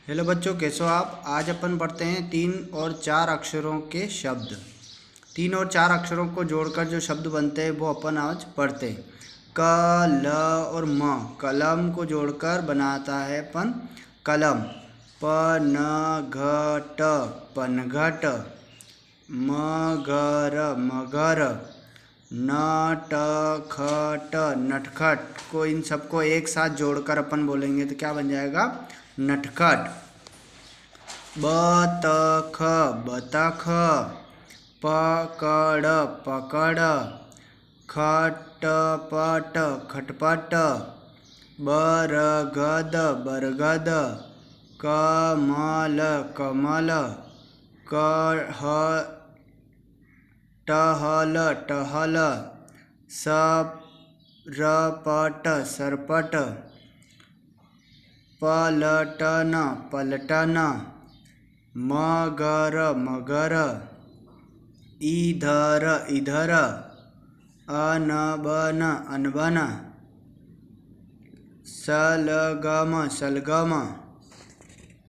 Hello बच्चों, कैसे हो आप। आज अपन पढ़ते हैं 3 और 4 अक्षरों के शब्द। 3 और 4 अक्षरों को जोड़कर जो शब्द बनते हैं वो अपन आज पढ़ते हैं। क, ल और म, कलम को जोड़कर बनाता है अपन कलम। प न घ ट, पनघट। मगर, मगर। न ट ख ट, नटखट। को इन सबको एक साथ जोड़कर अपन बोलेंगे तो क्या बन जाएगा, नटखट। बतख, बतख। पकड़, पकड़। खटपट, खटपट। बरगद, बरगद। कमल, कमल। टहल, टहल। सरपट, सरपट। पलटन, पलटन। मगर, मगर। इधर, इधर। अनबन, अनबन। सलगम, सलगम।